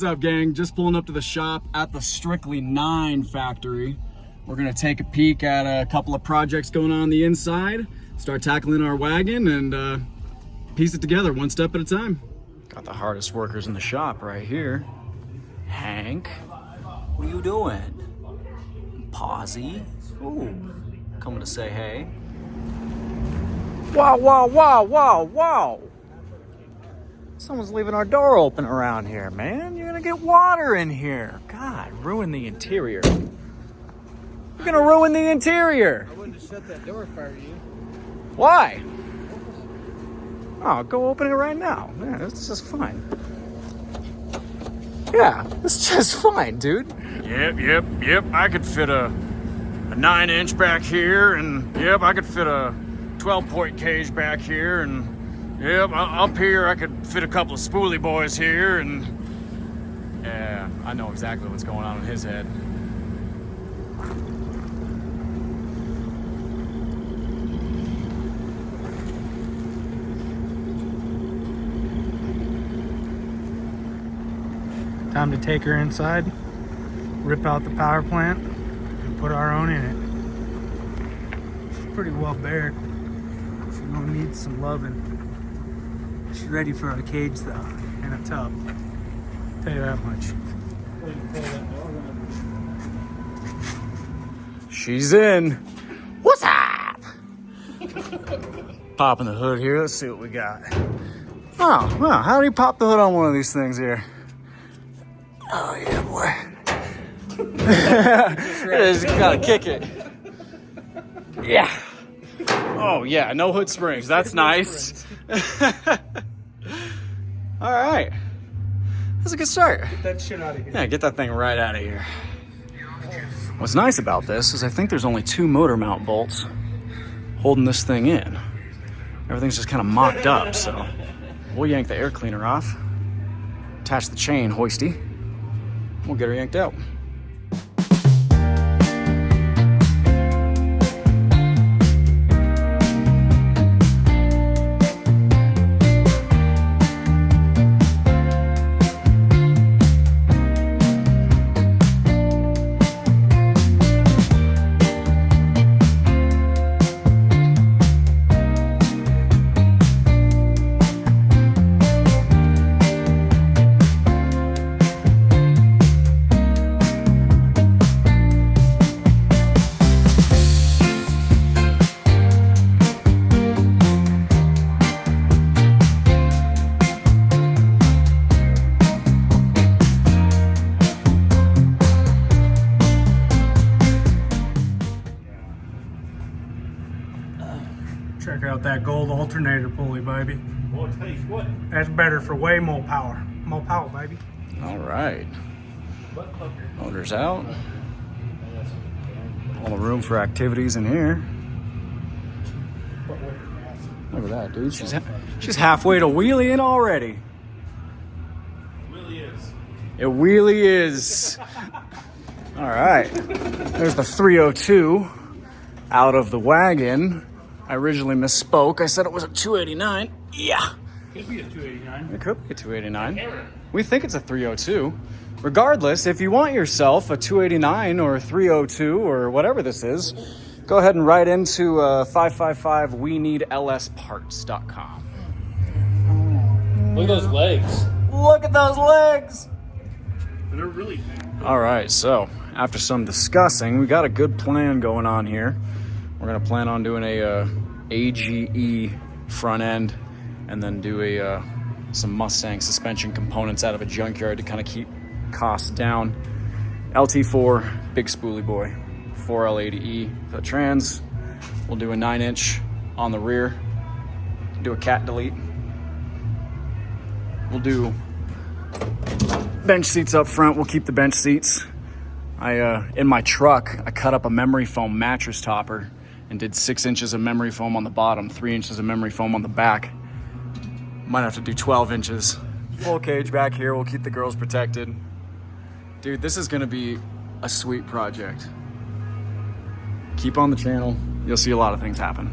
What's up, gang? Just pulling up to the shop at the Strictly 9 factory. We're gonna take a peek at a couple of projects going on the inside, start tackling our wagon, and piece it together one step at a time. Got the hardest workers in the shop right here. Hank, what are you doing? Pawsy, ooh, coming to say hey. Wow, wow, wow, wow, wow. Someone's leaving our door open around here, man. You're gonna get water in here. God, ruin the interior. You're gonna ruin the interior. I wouldn't have shut that door if I were you. Why? Oh, go open it right now. Yeah, it's just fine. Yeah, it's just fine, dude. Yep. I could fit a 9-inch back here, and yep, I could fit a 12-point cage back here, and yep, up here I could fit a couple of spoolie boys here, and yeah, I know exactly what's going on in his head. Time to take her inside, rip out the power plant, and put our own in it. She's pretty well bared. She's gonna need some loving. She's ready for a cage though, and a tub. Tell you that much. She's in. What's up? Popping the hood here. Let's see what we got. Oh, well, how do you pop the hood on one of these things here? Oh yeah, boy. Just gotta kick it. Yeah. Oh yeah, no hood springs. That's nice. All right. That's a good start. Get that shit out of here. Yeah, get that thing right out of here. What's nice about this is I think there's only 2 motor mount bolts holding this thing in. Everything's just kind of mocked up, so we'll yank the air cleaner off, attach the chain hoisty, we'll get her yanked out. Check out that gold alternator pulley, baby. Well, I'll tell you what. That's better for way more power. More power, baby. All right. Motor's out. All the room for activities in here. Look at that, dude. She's halfway to wheeling already. It really is. All right. There's the 302 out of the wagon. I originally misspoke. I said it was a 289. Yeah. Could be a 289. It could be a 289. We think it's a 302. Regardless, if you want yourself a 289 or a 302 or whatever this is, go ahead and write into 555 we need lsparts.com. Look at those legs. Look at those legs. They're really big. All right, so after some discussing, we got a good plan going on here. We're gonna plan on doing a AGE front end, and then do some Mustang suspension components out of a junkyard to kind of keep costs down. LT4, big spoolie boy, 4L80E for the trans. We'll do a 9-inch on the rear. Do a cat delete. We'll do bench seats up front. We'll keep the bench seats. In my truck, I cut up a memory foam mattress topper and did 6 inches of memory foam on the bottom, 3 inches of memory foam on the back. Might have to do 12 inches. Full cage back here, we'll keep the girls protected. Dude, this is gonna be a sweet project. Keep on the channel, you'll see a lot of things happen.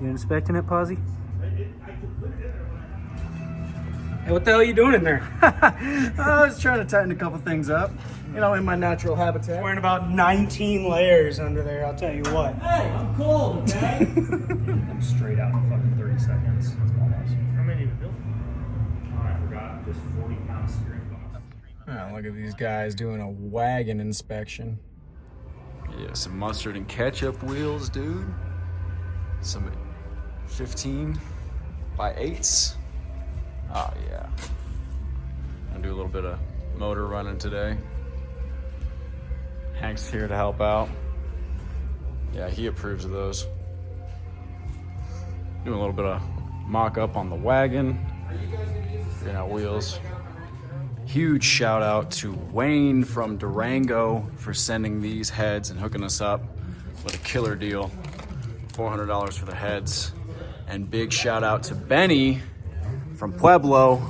You inspecting it, Pawsy? Hey, what the hell are you doing in there? I was trying to tighten a couple things up, you know, in my natural habitat. Wearing about 19 layers under there, I'll tell you what. Hey, I'm cold, okay? I'm straight out in fucking 30 seconds. That's almost. How many have you built? Oh, I forgot. Just 40-pound steering box. Oh, look at these guys doing a wagon inspection. Yeah, some mustard and ketchup wheels, dude. Some 15 by 8s. Oh, yeah. I'm gonna do a little bit of motor running today. Hank's here to help out. Yeah, he approves of those. Doing a little bit of mock-up on the wagon. Figuring out wheels. Huge shout out to Wayne from Durango for sending these heads and hooking us up with a killer deal. $400 for the heads. And big shout out to Benny from Pueblo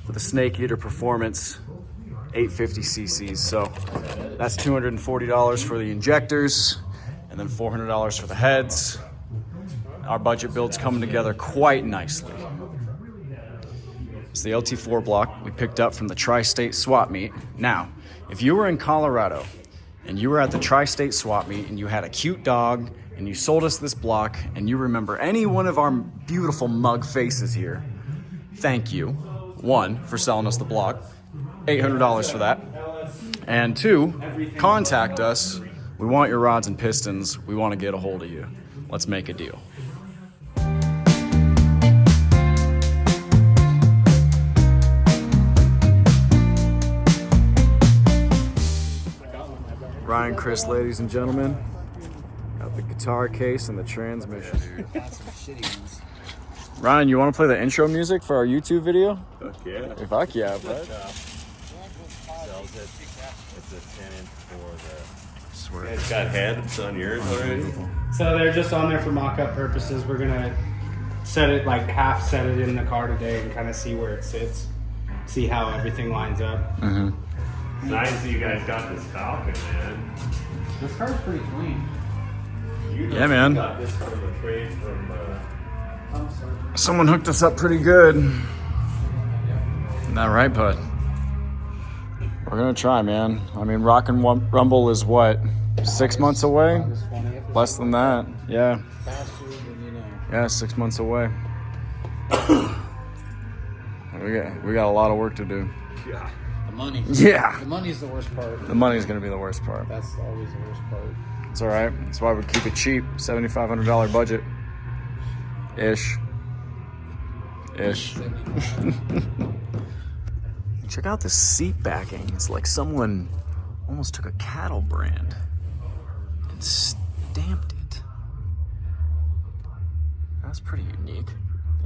with a Snake Eater Performance 850 cc's. So that's $240 for the injectors and then $400 for the heads. Our budget build's coming together quite nicely. It's the LT4 block we picked up from the Tri-State Swap Meet. Now, if you were in Colorado and you were at the Tri-State Swap Meet and you had a cute dog and you sold us this block and you remember any one of our beautiful mug faces here, thank you. 1, for selling us the block, $800 for that. And 2, contact us. We want your rods and pistons. We want to get a hold of you. Let's make a deal. Ryan Chrys, ladies and gentlemen. Got the guitar case and the transmission. Ryan, you want to play the intro music for our YouTube video? Fuck yeah. Fuck yeah, bud. Sells it. It's a 10-inch for Swear. the. It's got heads on yours already. So they're just on there for mock-up purposes. We're gonna set it, like half set it in the car today and kind of see where it sits. See how everything lines up. Mm-hmm. Nice that you guys got this Falcon, man. This car's pretty clean. You Yeah, man. got this from a trade from. Someone hooked us up pretty good. Not right, bud. We're gonna try, man. I mean, Rock and Rumble is what, 6 months away? Less than that. Yeah. Yeah, 6 months away. we got a lot of work to do. Yeah. The money. Yeah. The money's the worst part. The money's gonna be the worst part. That's always the worst part. It's all right. That's why we keep it cheap. $7,500 budget. Ish. Check out the seat backing. It's like someone almost took a cattle brand and stamped it. That's pretty unique.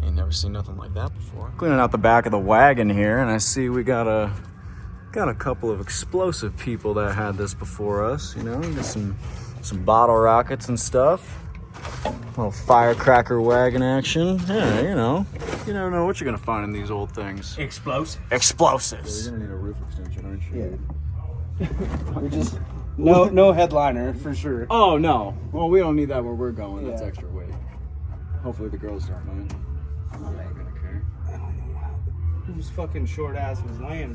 I ain't never seen nothing like that before. Cleaning out the back of the wagon here, and I see we got a couple of explosive people that had this before us. You know, got some bottle rockets and stuff. Little firecracker wagon action. Yeah, you know. You never know what you're gonna find in these old things. Explosive. Explosives. You're gonna need a roof extension, aren't you? Yeah. We just no headliner for sure. Oh no. Well, we don't need that where we're going. That's Yeah. extra weight. Hopefully the girls don't mind. I'm not gonna care. Whose fucking short ass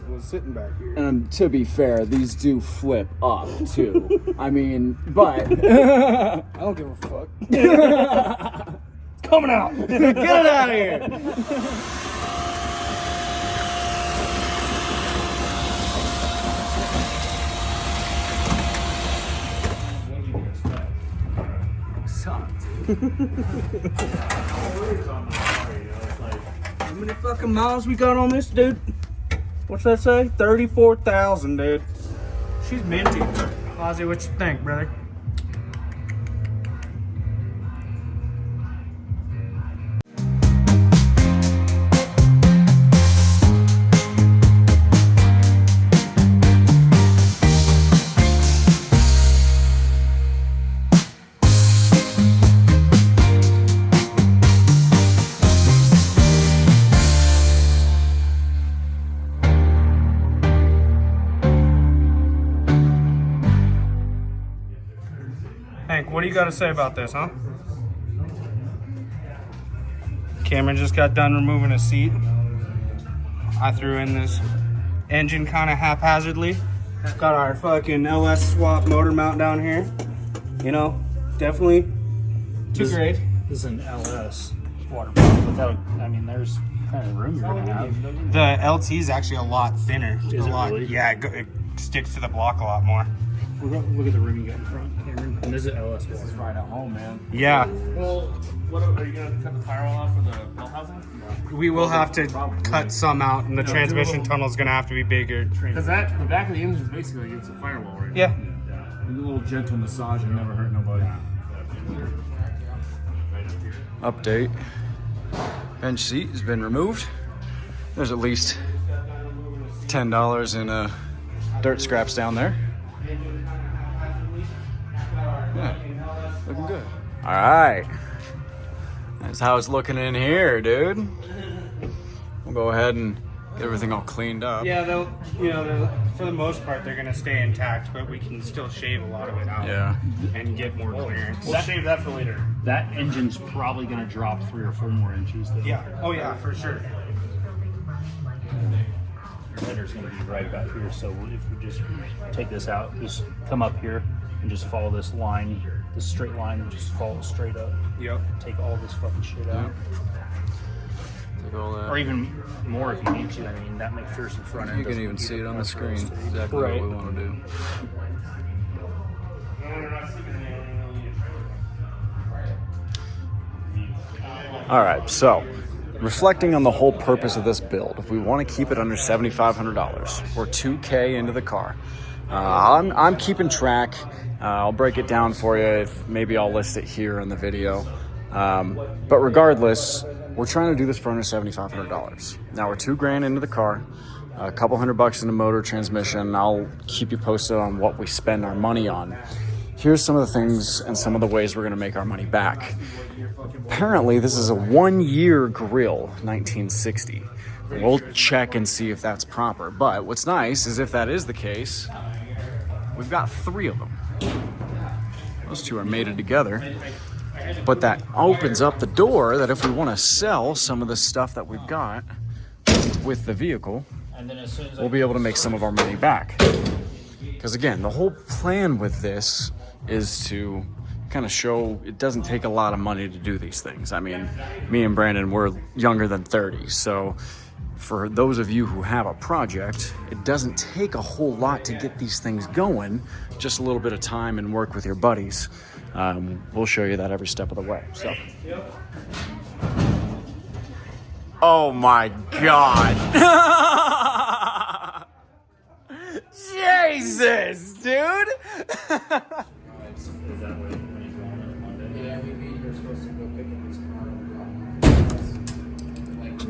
was sitting back here? And to be fair, these do flip up too. I mean, but I don't give a fuck. It's coming out. get it out of here. How many fucking miles we got on this, dude? What's that say? 34,000, dude. She's minty. Ozzy, what you think, brother? Hank, what do you got to say about this, huh? Cameron just got done removing a seat. I threw in this engine kind of haphazardly. Got our fucking LS swap motor mount down here. You know, definitely 2 grade. This is an LS water pump without, I mean, there's kind of room you're going to have. The LT is actually a lot thinner. Is it really? Yeah, it sticks to the block a lot more. Look at the room you got in front, Cameron. And this is LS water. This is Right at home, man. Yeah, Well, what are you gonna cut the firewall off for the belt housing? we will have to cut some out, and the transmission tunnel is going to have to be bigger. Because the back of the engine is basically against the firewall right Yeah. A little gentle massage and never hurt nobody. Update. Bench seat has been removed. There's at least $10 in dirt scraps down there. Yeah, looking good. All right. That's how it's looking in here, dude. We'll go ahead and get everything all cleaned up. Yeah, they'll, for the most part, they're going to stay intact, but we can still shave a lot of it out. Yeah. And get more clearance. We'll save that for later. That engine's probably going to drop 3 or 4 more inches. Though. Yeah. Oh, yeah, for sure. Your header's going to be right about here, so if we just take this out, just come up here and just follow this line, this straight line, and just follow it straight up. Yep. Take all this fucking shit out. Take all that. Or even more if you need to. I mean, that McPherson front end. You can doesn't even see either. it on the That's screen. right. Exactly Right. what we want to do. All right, so reflecting on the whole purpose of this build, we want to keep it under $7,500. We're $2K into the car. I'm keeping track. I'll break it down for you. If maybe I'll list it here in the video. But regardless, we're trying to do this for under $7,500. Now we're $2,000 into the car, a couple $100 in the motor, transmission. I'll keep you posted on what we spend our money on. Here's some of the things and some of the ways we're going to make our money back. Apparently, this is a 1-year grill, 1960. We'll check and see if that's proper. But what's nice is if that is the case, we've got 3 of them. Those 2 are mated together. But that opens up the door that if we want to sell some of the stuff that we've got with the vehicle, we'll be able to make some of our money back. Because again, the whole plan with this is to kind of show it doesn't take a lot of money to do these things. I mean, me and Brandon, we're younger than 30. So for those of you who have a project, it doesn't take a whole lot to get these things going, just a little bit of time and work with your buddies. We'll show you that every step of the way. So. Oh my God. Jesus, dude.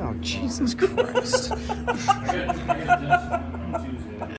Oh, Jesus Christ.